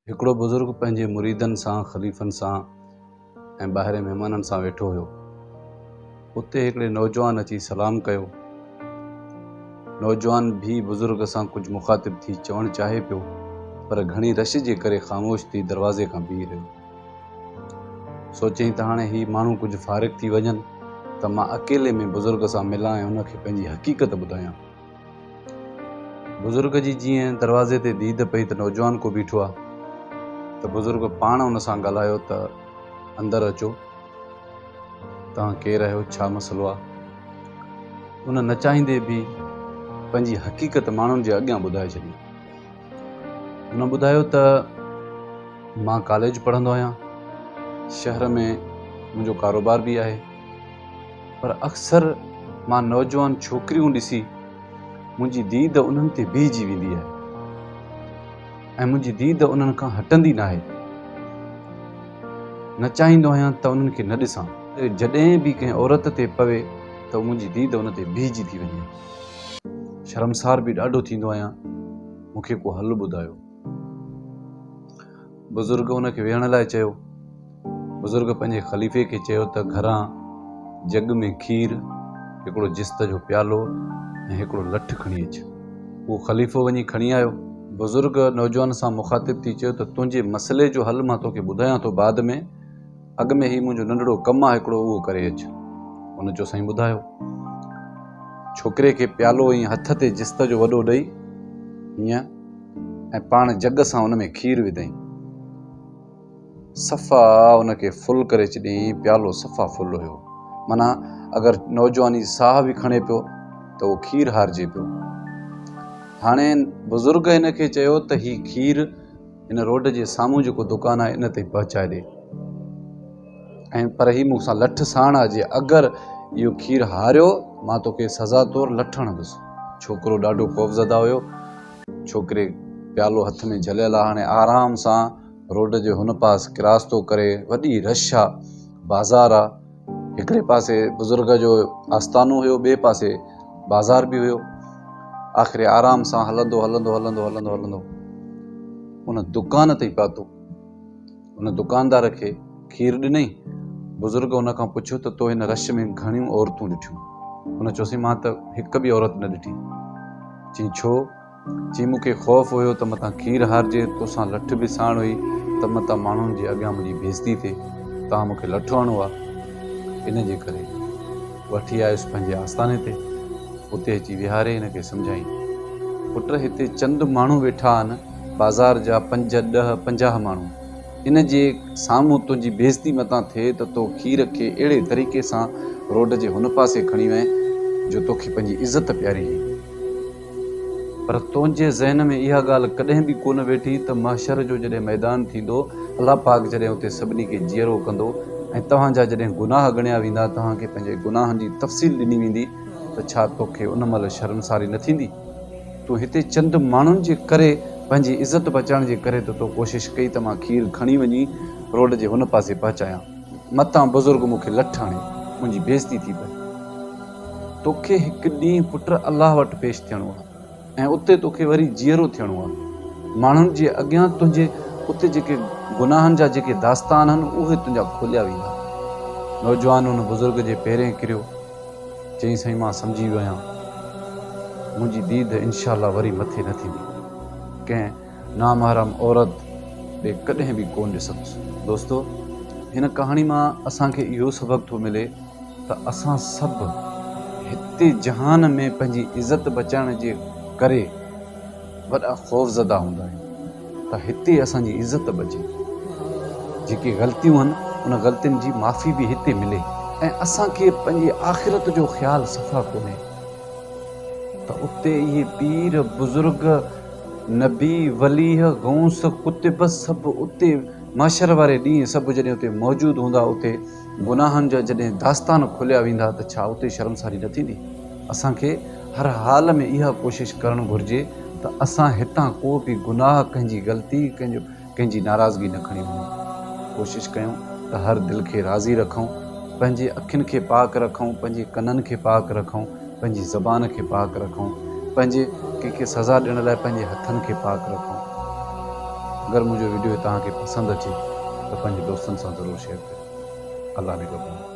हिकिड़ो बुज़ुर्ग पंहिंजे मुरीदनि सां ख़लीफ़नि सां ऐं ॿाहिरि महिमाननि सां वेठो हुयो। उते हिकिड़े नौजवान अची सलाम कयो। नौजवान भी बुज़ुर्ग सां कुझु मुख़ातिब थी चवणु चाहे पियो, पर घणी रश जे करे ख़ामोश थी दरवाज़े खां बीह रहियो। सोचई त हाणे ही माण्हू कुझु फ़ारिग़ थी वञनि त मां अकेले में बुज़ुर्ग सां मिलां ऐं उनखे पंहिंजी हक़ीक़त ॿुधायां। बुज़ुर्ग जी जीअं दरवाज़े ते दीद पई त नौजवान को बीठो आहे त बुज़ुर्ग पाण उन सां ॻाल्हायो त अंदरि अचो, तव्हां केरु आहियो, छा मसइलो आहे। उन न चाहींदे बि पंहिंजी हक़ीक़त माण्हुनि जे अॻियां ॿुधाए छॾी। उन ॿुधायो त मां कॉलेज पढ़ंदो आहियां, शहर में मुंहिंजो कारोबार बि आहे, पर अक्सर मां नौजवान छोकिरियूं ॾिसी मुंहिंजी दीद उन्हनि ते बीहजी वेंदी आहे ऐं मुंहिंजी दीद उन्हनि खां हटंदी न आहे। न चाहींदो आहियां त उन्हनि खे न ॾिसां। जॾहिं बि कंहिं औरत ते पवे त मुंहिंजी दीद उन ते बीहजी थी वञे। शर्मसार बि ॾाढो थींदो आहियां, मूंखे को हल ॿुधायो। बुज़ुर्ग उनखे वेहण लाइ चयो। बुज़ुर्ग पंहिंजे ख़लीफ़े खे चयो त घरां जग में खीर, हिकिड़ो जिस्त जो प्यालो ऐं हिकिड़ो लठ खणी अच। उहो ख़लीफ़ो वञी खणी आयो। बुज़ुर्ग नौजवान सां मुख़ातिब थी चयो त तुंहिंजे मसइले जो हल मां तोखे ॿुधायां थो बाद में, अॻ में ही मुंहिंजो नंढड़ो कमु आहे हिकिड़ो, उहो करे अच। उन चयो साईं ॿुधायो। छोकिरे खे प्यालो ऐं हथ ते जिस्त जो वॾो ॾेई हीअं ऐं पाण जग सां उन में खीर विधई। सफ़ा उनखे फुल करे छॾियईं। प्यालो सफ़ा फुल हुयो, माना अगरि नौजवानी साह बि खणे पियो त उहो खीर हारिजे पियो। हाणे बुज़ुर्ग हिन खे चयो त ही खीर हिन रोड जे साम्हूं जेको दुकानु आहे इन ते पहुचाए ॾे, ऐं पर ही मूंसां लठ साण आहे, जे अगरि इहो खीर हारियो मां तोखे सज़ा तौरु लठ हणंदुसि। छोकिरो ॾाढो ख़ौफ़ज़दा हुयो। छोकिरे प्यालो हथ में झलियल आहे, हाणे आराम सां रोड जे हुन पास क्रॉस थो करे। वॾी रश आहे, बाज़ार आहे। हिकिड़े पासे बुज़ुर्ग जो आस्थानो हुयो, ॿिए पासे बाज़ार बि हुयो। आख़िर आराम सां हलंदो हलंदो हलंदो हलंदो हलंदो उन दुकान ते पहुतो। उन दुकानदार खे खीर ॾिनई। बुज़ुर्ग उन खां पुछियो त तो हिन रश में घणियूं औरतूं ॾिठियूं? उन चयोसीं मां त हिकु बि औरत न ॾिठी। चई छो? चई मूंखे ख़ौफ़ हुयो त मतां खीर हारिजे, तोसां लठ बि साण हुई त मतां माण्हुनि जे अॻियां मुंहिंजी बेइज़ती थिए, तव्हां मूंखे लठ हणो आहे, इन जे करे वठी आयुसि पंहिंजे आस्थाने ते। उते अची विहारे हिनखे सम्झाई, पुट हिते चंद माण्हू वेठा आहिनि, बाज़ार जा 5, 10, 50 माण्हू। इन जे साम्हूं तुंहिंजी बेइज़ती मतां थिए त तो खीर खे अहिड़े तरीक़े सां रोड जे हुन पासे खणी वञे जो तोखे पंहिंजी इज़त प्यारी हुई, पर तुंहिंजे ज़हन में इहा ॻाल्हि कॾहिं बि कोन वेठी त महशर जो जॾहिं मैदान थींदो, अलाह पाक जॾहिं उते सभिनी खे जीअरो कंदो ऐं तव्हांजा जॾहिं गुनाह ॻणिया वेंदा, तव्हांखे पंहिंजे गुनाहनि जी तफ़सील ॾिनी वेंदी, त छा तोखे उन महिल शर्मसारी न थींदी? तूं हिते चंद माण्हुनि जे करे, पंहिंजी इज़त बचाइण जे करे त तो कोशिशि कई त मां खीर खणी वञी रोड जे हुन पासे पहुचायां, मतां बुज़ुर्ग मूंखे लठ हणे, मुंहिंजी बेइज़ती थी पए। तोखे हिकु ॾींहुं पुट अलाह वटि पेश थियणो आहे ऐं उते तोखे वरी जीअरो थियणो आहे। माण्हुनि जे अॻियां तुंहिंजे उते जेके गुनाहनि जा जेके दास्तान आहिनि उहे तुंहिंजा खोलिया वेंदा। नौजवान उन बुज़ुर्ग जे पेरें किरियो। चई साईं मां सम्झी वियो आहियां, मुंहिंजी दीद इनशा अल्लाह वरी मथे न थींदी, कंहिं नामहरम औरत ॿिए कॾहिं बि कोन ॾिसंदुसि। दोस्तो, हिन कहाणी मां असांखे इहो सबक़ु थो मिले त असां सभु हिते जहान में पंहिंजी इज़त बचाइण जे करे वॾा ख़ौफ़ज़दा हूंदा आहियूं त हिते असांजी इज़त बचे। जेके ग़लतियूं आहिनि उन ग़लतियुनि जी माफ़ी बि हिते मिले, ऐं असांखे पंहिंजी आख़िरत जो ख़्यालु सफ़ा कोन्हे त उते इहे पीर बुज़ुर्ग नबी वलीह गौस कुतुब सभु उते महशर वारे ॾींहुं सभु जॾहिं उते मौजूदु हूंदा, उते गुनाहनि जा जॾहिं दास्तान खोलिया वेंदा त छा उते शर्मसारी न थींदी? असांखे हर हाल में इहा कोशिशि करणु घुरिजे त असां हितां को बि गुनाह, कंहिंजी ग़लती, कंहिंजी नाराज़गी न खणी वञूं। कोशिशि कयूं त हर दिलि खे राज़ी रखूं, पंहिंजे अखियुनि खे पाक रखूं, पंहिंजे कननि खे पाक रखूं, पंहिंजी ज़बान खे पाक रखूं, पंहिंजे कंहिंखे सज़ा ॾियण लाइ पंहिंजे हथनि खे पाक रखूं। अगरि मुंहिंजो वीडियो तव्हांखे पसंदि अचे त पंहिंजे दोस्तनि सां ज़रूरु शेयर कयो। अलाह निगहबान।